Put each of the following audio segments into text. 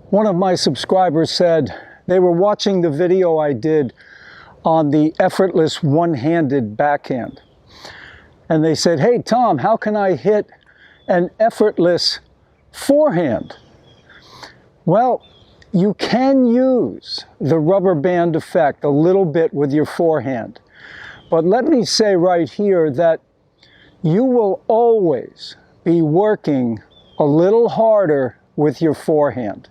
One of my subscribers said they were watching the video I did on the effortless one-handed backhand. And they said, "Hey Tom, how can I hit an effortless forehand?" Well, you can use the rubber band effect a little bit with your forehand. But let me say right here that you will always be working a little harder with your forehand.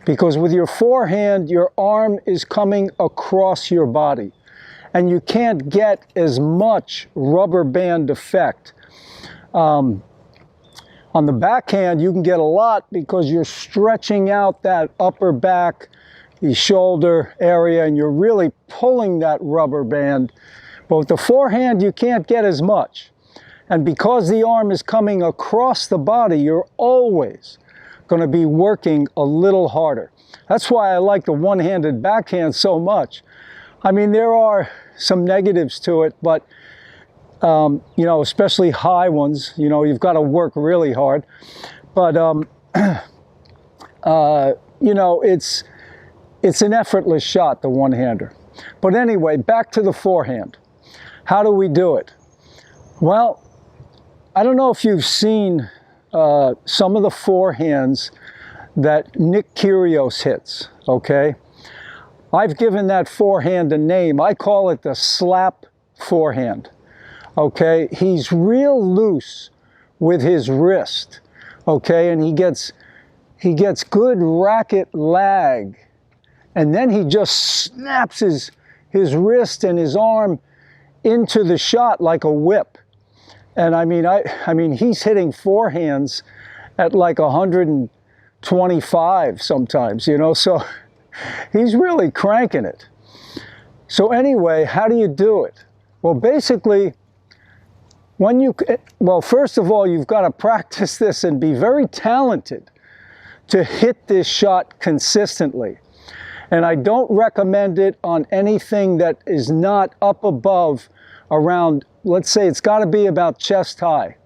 Because with your forehand, your arm is coming across your body, and you can't get as much rubber band effect. On the backhand, you can get a lot because you're stretching out that upper back, the shoulder area, and you're really pulling that rubber band. But with the forehand, you can't get as much. And because the arm is coming across the body, you're always going to be working a little harder. That's why I like the one-handed backhand so much. I mean, there are some negatives to it, but you know, especially high ones, you know, you've got to work really hard. But you know, it's an effortless shot, the one-hander. But anyway, back to the forehand. How do we do it? Well, I don't know if you've seen some of the forehands that Nick Krygios hits, okay? I've given that forehand a name. I call it the slap forehand, okay? He's real loose with his wrist, okay? And he gets good racket lag, and then he just snaps his wrist and his arm into the shot like a whip. And I mean, he's hitting forehands at like 125 sometimes, you know, so he's really cranking it. So anyway, how do you do it? Well, basically, first of all, you've got to practice this and be very talented to hit this shot consistently. And I don't recommend it on anything that is not up above around, let's say it's got to be about chest high.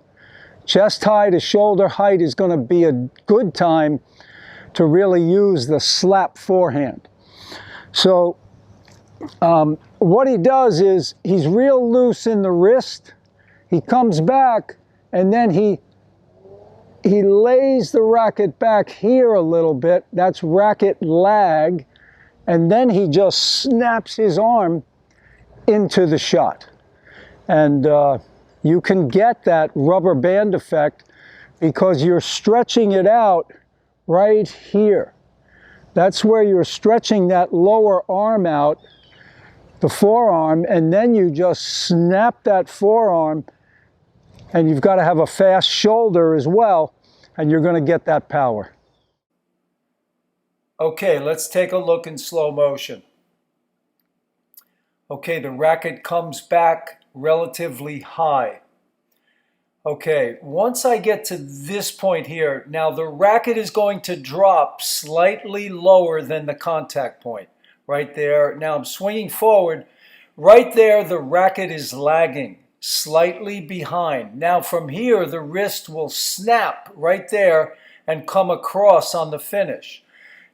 Chest high to shoulder height is going to be a good time to really use the slap forehand. So what he does is he's real loose in the wrist. He comes back and then he lays the racket back here a little bit. That's racket lag. And then he just snaps his arm into the shot. And you can get that rubber band effect because you're stretching it out right here. That's where you're stretching that lower arm out, the forearm, and then you just snap that forearm, and you've got to have a fast shoulder as well, and you're going to get that power. Okay, let's take a look in slow motion. Okay, the racket comes back relatively high. Okay, once I get to this point here, now the racket is going to drop slightly lower than the contact point, right there. Now I'm swinging forward. Right there, the racket is lagging, slightly behind. Now from here, the wrist will snap right there and come across on the finish.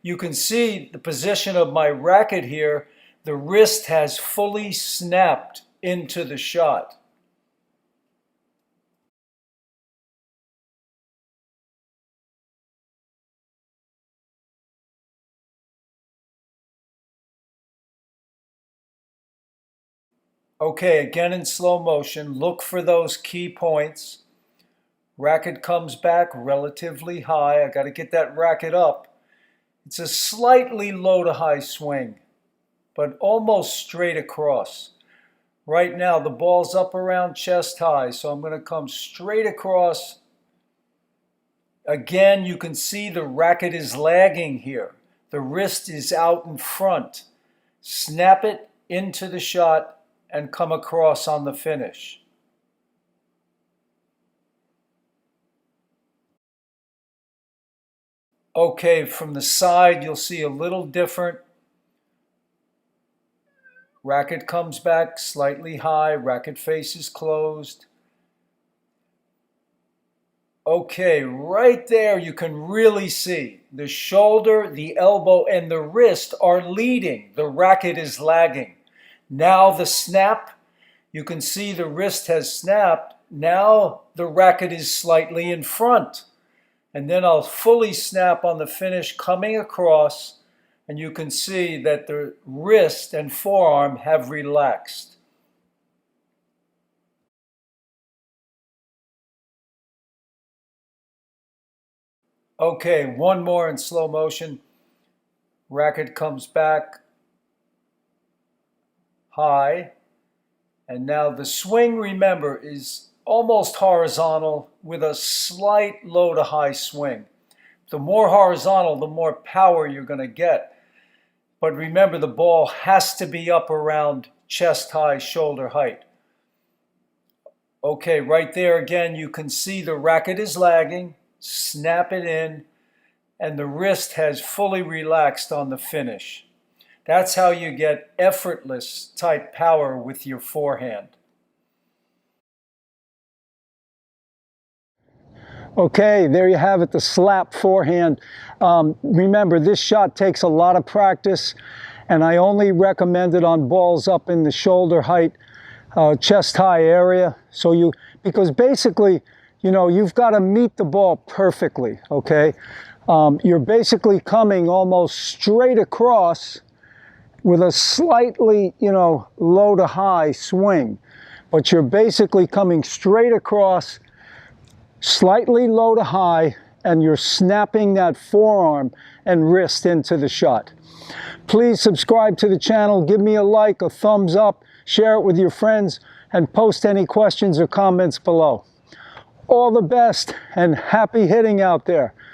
You can see the position of my racket here. The wrist has fully snapped into the shot. Okay, again in slow motion, look for those key points. Racket comes back relatively high. I got to get that racket up. It's a slightly low to high swing, but almost straight across. Right now, the ball's up around chest high, so I'm going to come straight across. Again, you can see the racket is lagging here. The wrist is out in front. Snap it into the shot and come across on the finish. Okay, from the side, you'll see a little different. Racket comes back slightly high, racket face is closed. Okay, right there you can really see the shoulder, the elbow, and the wrist are leading. The racket is lagging. Now the snap, you can see the wrist has snapped. Now the racket is slightly in front. And then I'll fully snap on the finish coming across, and you can see that the wrist and forearm have relaxed. Okay, one more in slow motion. Racket comes back high. And now the swing, remember, is almost horizontal with a slight low to high swing. The more horizontal, the more power you're going to get. But remember, the ball has to be up around chest high, shoulder height. Okay, right there again, you can see the racket is lagging. Snap it in, and the wrist has fully relaxed on the finish. That's how you get effortless type power with your forehand. Okay, there you have it, the slap forehand. Remember, this shot takes a lot of practice, and I only recommend it on balls up in the shoulder height, chest high area. Because basically, you've got to meet the ball perfectly, okay? You're basically coming almost straight across with a slightly, low to high swing. But you're basically coming straight across, slightly low to high, and you're snapping that forearm and wrist into the shot. Please subscribe to the channel, give me a like, a thumbs up, share it with your friends, and post any questions or comments below. All the best and happy hitting out there.